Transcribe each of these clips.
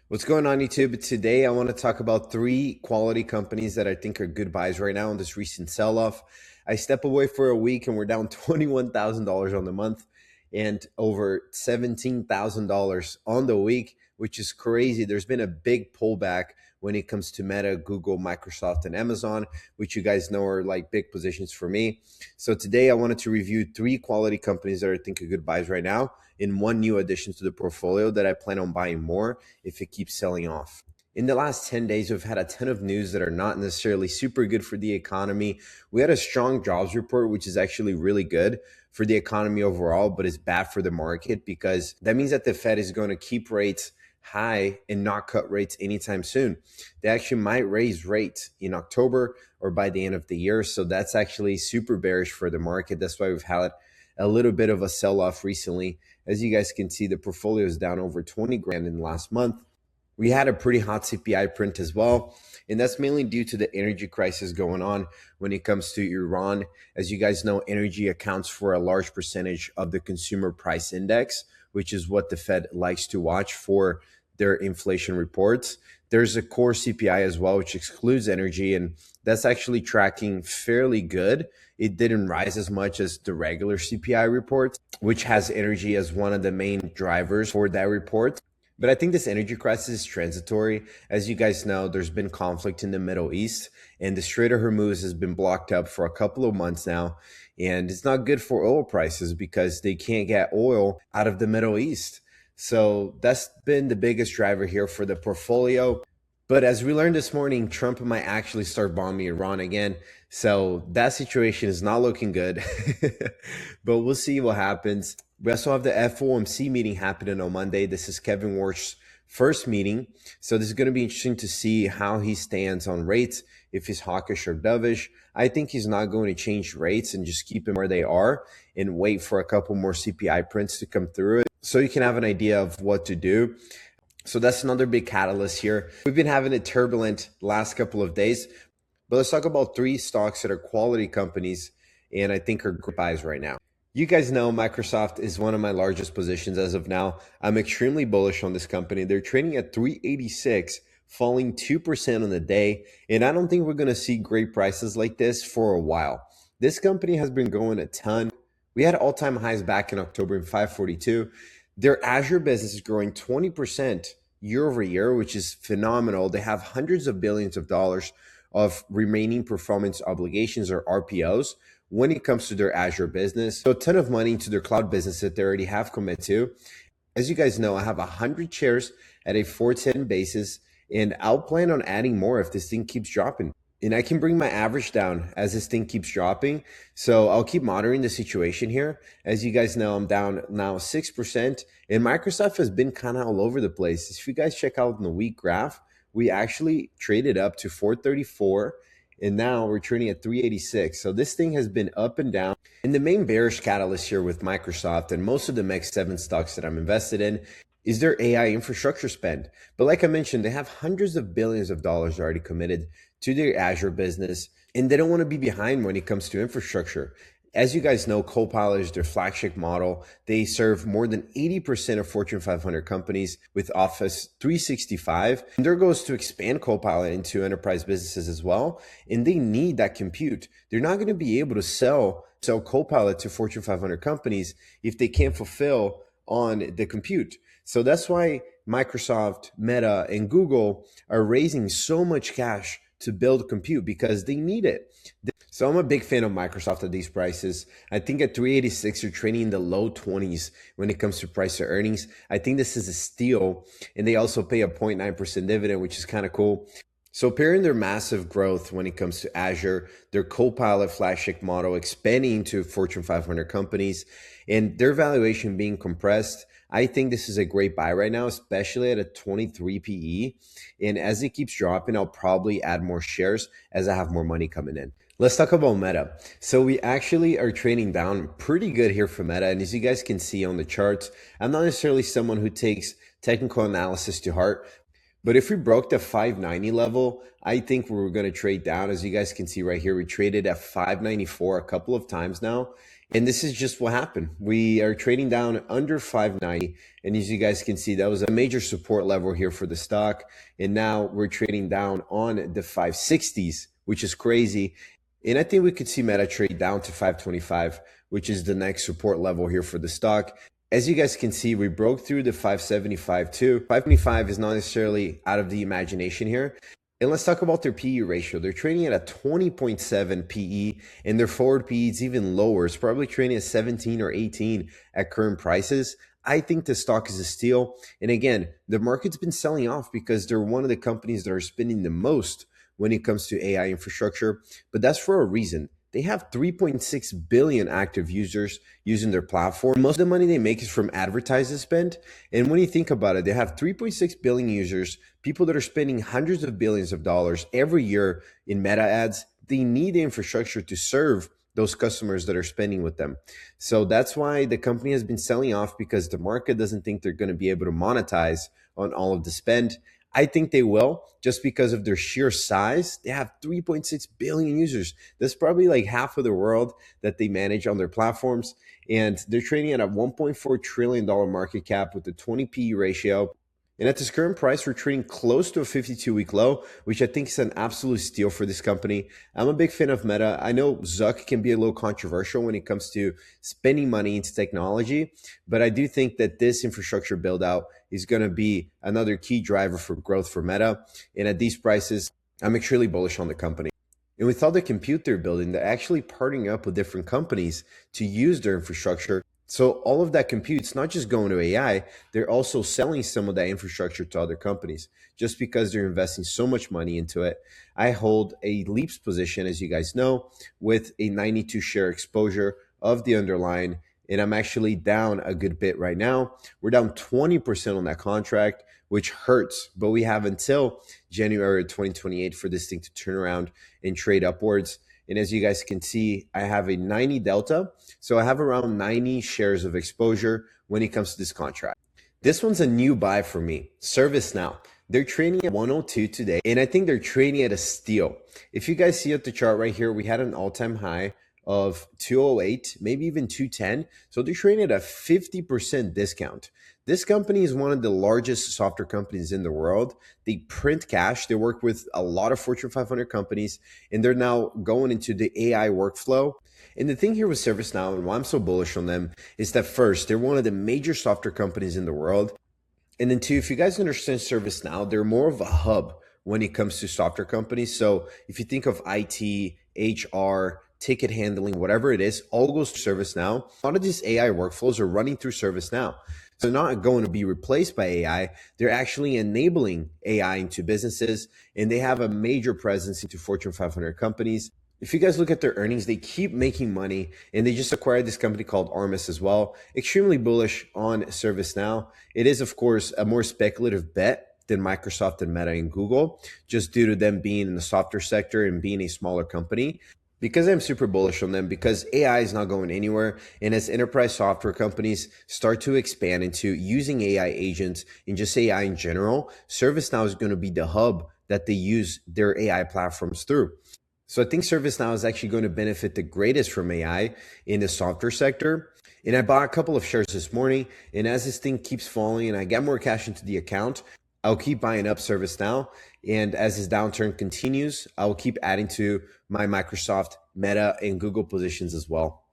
What's going on, YouTube? Today, I want to talk about three quality companies that I think are good buys right now in this recent sell-off. I step away for a week and we're down $21,000 on the month and over $17,000 on the week, which is crazy. There's been a big pullback when it comes to Meta, Google, Microsoft, and Amazon, which you guys know are like big positions for me. So today, I wanted to review three quality companies that I think are good buys right now in one new addition to the portfolio that I plan on buying more if it keeps selling off. In the last 10 days, we've had a ton of news that are not necessarily super good for the economy. We had a strong jobs report, which is actually really good for the economy overall, but it's bad for the market because that means that the Fed is going to keep rates high and not cut rates anytime soon. They actually might raise rates in October or by the end of the year. So that's actually super bearish for the market. That's why we've had a little bit of a sell-off recently. As you guys can see, the portfolio is down over 20 grand in the last month. We had a pretty hot CPI print as well, and that's mainly due to the energy crisis going on when it comes to Iran. As you guys know, energy accounts for a large percentage of the consumer price index, which is what the Fed likes to watch for their inflation reports. There's a core CPI as well, which excludes energy, and that's actually tracking fairly good. It didn't rise as much as the regular CPI report, which has energy as one of the main drivers for that report. But I think this energy crisis is transitory. As you guys know, there's been conflict in the Middle East, and the Strait of Hormuz has been blocked up for a couple of months now. And it's not good for oil prices because they can't get oil out of the Middle East. So that's been the biggest driver here for the portfolio. But as we learned this morning, Trump might actually start bombing Iran again. So that situation is not looking good. But we'll see what happens. We also have the FOMC meeting happening on Monday. This is Kevin Warsh's first meeting. So this is going to be interesting to see how he stands on rates, if he's hawkish or dovish. I think he's not going to change rates and just keep them where they are and wait for a couple more CPI prints to come through it so you can have an idea of what to do. So that's another big catalyst here. We've been having a turbulent last couple of days, but let's talk about three stocks that are quality companies and I think are good buys right now. You guys know Microsoft is one of my largest positions as of now. I'm extremely bullish on this company. They're trading at 386, falling 2% on the day. And I don't think we're going to see great prices like this for a while. This company has been growing a ton. We had all-time highs back in October in 542. Their Azure business is growing 20% year over year, which is phenomenal. They have hundreds of billions of dollars of remaining performance obligations or RPOs when it comes to their Azure business. So a ton of money into their cloud business that they already have committed to. As you guys know, I have 100 shares at a 410 basis, and I'll plan on adding more if this thing keeps dropping. And I can bring my average down as this thing keeps dropping. So I'll keep monitoring the situation here. As you guys know, I'm down now 6%. And Microsoft has been kind of all over the place. If you guys check out the week graph, we actually traded up to 434. And now we're trading at 386. So this thing has been up and down. And the main bearish catalyst here with Microsoft and most of the next 7 stocks that I'm invested in is their AI infrastructure spend. But like I mentioned, they have hundreds of billions of dollars already committed to their Azure business, and they don't want to be behind when it comes to infrastructure. As you guys know, Copilot is their flagship model. They serve more than 80% of Fortune 500 companies with Office 365. And their goal is to expand Copilot into enterprise businesses as well. And they need that compute. They're not going to be able to sell Copilot to Fortune 500 companies if they can't fulfill on the compute. So that's why Microsoft, Meta, and Google are raising so much cash to build compute because they need it. So I'm a big fan of Microsoft at these prices. I think at 386, you're trading in the low 20s when it comes to price to earnings. I think this is a steal. And they also pay a 0.9% dividend, which is kind of cool. So pairing their massive growth when it comes to Azure, their Copilot flagship model expanding to Fortune 500 companies, and their valuation being compressed, I think this is a great buy right now, especially at a 23 PE. And as it keeps dropping, I'll probably add more shares as I have more money coming in. Let's talk about Meta. So we actually are trading down pretty good here for Meta. And as you guys can see on the charts, I'm not necessarily someone who takes technical analysis to heart. But if we broke the 590 level, I think we were going to trade down. As you guys can see right here, we traded at 594 a couple of times now. And this is just what happened. We are trading down under 590. And as you guys can see, that was a major support level here for the stock. And now we're trading down on the 560s, which is crazy. And I think we could see Meta trade down to 525, which is the next support level here for the stock. As you guys can see, we broke through the 575 too. 575 is not necessarily out of the imagination here. And let's talk about their PE ratio. They're trading at a 20.7 PE, and their forward PE is even lower. It's probably trading at 17 or 18 at current prices. I think the stock is a steal. And again, the market's been selling off because they're one of the companies that are spending the most when it comes to AI infrastructure. But that's for a reason. They have 3.6 billion active users using their platform. Most of the money they make is from advertising spend. And when you think about it, they have 3.6 billion users, people that are spending hundreds of billions of dollars every year in Meta ads. They need the infrastructure to serve those customers that are spending with them. So that's why the company has been selling off, because the market doesn't think they're going to be able to monetize on all of the spend. I think they will, just because of their sheer size. They have 3.6 billion users. That's probably like half of the world that they manage on their platforms. And they're trading at a $1.4 trillion market cap with a 20 PE ratio. And at this current price, we're trading close to a 52-week low, which I think is an absolute steal for this company. I'm a big fan of Meta. I know Zuck can be a little controversial when it comes to spending money into technology, but I do think that this infrastructure build out is going to be another key driver for growth for Meta. And at these prices, I'm extremely bullish on the company. And with all the compute they're building, they're actually partnering up with different companies to use their infrastructure. So all of that compute's not just going to AI, they're also selling some of that infrastructure to other companies just because they're investing so much money into it. I hold a Leaps position, as you guys know, with a 92 share exposure of the underlying, and I'm actually down a good bit right now. We're down 20% on that contract, which hurts, but we have until January 2028 for this thing to turn around and trade upwards. And as you guys can see, I have a 90 delta. So I have around 90 shares of exposure when it comes to this contract. This one's a new buy for me, ServiceNow. They're trading at 102 today, and I think they're trading at a steal. If you guys see at the chart right here, we had an all-time high of 208, maybe even 210. So they're trading at a 50% discount. This company is one of the largest software companies in the world. They print cash. They work with a lot of Fortune 500 companies, and they're now going into the AI workflow. And the thing here with ServiceNow and why I'm so bullish on them is that first, they're one of the major software companies in the world. And then two, if you guys understand ServiceNow, they're more of a hub when it comes to software companies. So if you think of IT, HR, ticket handling, whatever it is, all goes to ServiceNow. A lot of these AI workflows are running through ServiceNow. So they're not going to be replaced by AI. They're actually enabling AI into businesses, and they have a major presence into Fortune 500 companies. If you guys look at their earnings, they keep making money, and they just acquired this company called Armis as well. Extremely bullish on ServiceNow. It is, of course, a more speculative bet than Microsoft and Meta and Google, just due to them being in the software sector and being a smaller company. Because I'm super bullish on them, because AI is not going anywhere. And as enterprise software companies start to expand into using AI agents and just AI in general, ServiceNow is going to be the hub that they use their AI platforms through. So I think ServiceNow is actually going to benefit the greatest from AI in the software sector. And I bought a couple of shares this morning. And as this thing keeps falling and I get more cash into the account, I'll keep buying up ServiceNow. And as this downturn continues, I'll keep adding to my Microsoft, Meta, and Google positions as well.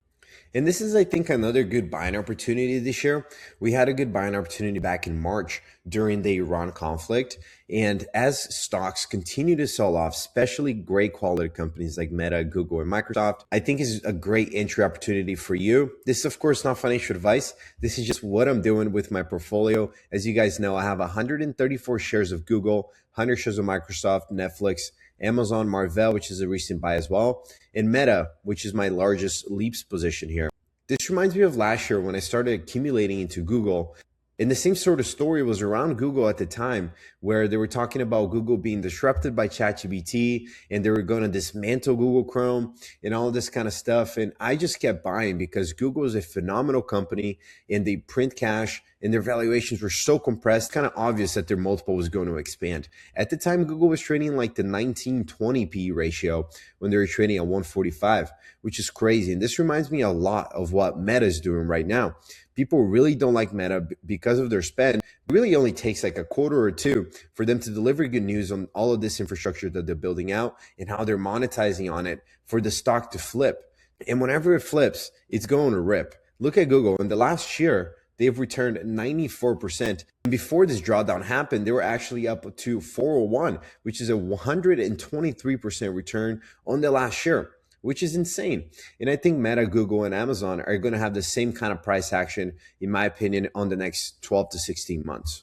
And this is, I think, another good buying opportunity this year. We had a good buying opportunity back in March during the Iran conflict. And as stocks continue to sell off, especially great quality companies like Meta, Google, and Microsoft, I think is a great entry opportunity for you. This is, of course, not financial advice. This is just what I'm doing with my portfolio. As you guys know, I have 134 shares of Google, 100 shares of Microsoft, Netflix, Amazon, Marvell, which is a recent buy as well, and Meta, which is my largest Leaps position here. This reminds me of last year when I started accumulating into Google. And the same sort of story was around Google at the time, where they were talking about Google being disrupted by ChatGPT and they were going to dismantle Google Chrome and all this kind of stuff. And I just kept buying because Google is a phenomenal company and they print cash and their valuations were so compressed, kind of obvious that their multiple was going to expand. At the time, Google was trading like the 1920 PE ratio when they were trading at 145, which is crazy. And this reminds me a lot of what Meta is doing right now. People really don't like Meta because of their spend. It really only takes like a quarter or two for them to deliver good news on all of this infrastructure that they're building out and how they're monetizing on it for the stock to flip. And whenever it flips, it's going to rip. Look at Google. In the last year, they've returned 94%. And before this drawdown happened, they were actually up to 401, which is a 123% return on the last year, which is insane. And I think Meta, Google, and Amazon are going to have the same kind of price action, in my opinion, on the next 12 to 16 months.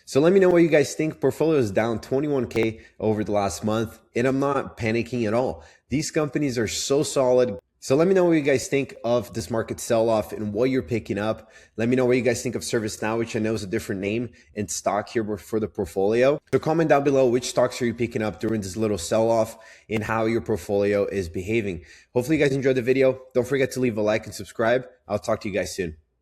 So let me know what you guys think. Portfolio is down 21K over the last month, and I'm not panicking at all. These companies are so solid. So let me know what you guys think of this market sell-off and what you're picking up. Let me know what you guys think of ServiceNow, which I know is a different name and stock here for the portfolio. So comment down below which stocks are you picking up during this little sell-off and how your portfolio is behaving. Hopefully you guys enjoyed the video. Don't forget to leave a like and subscribe. I'll talk to you guys soon.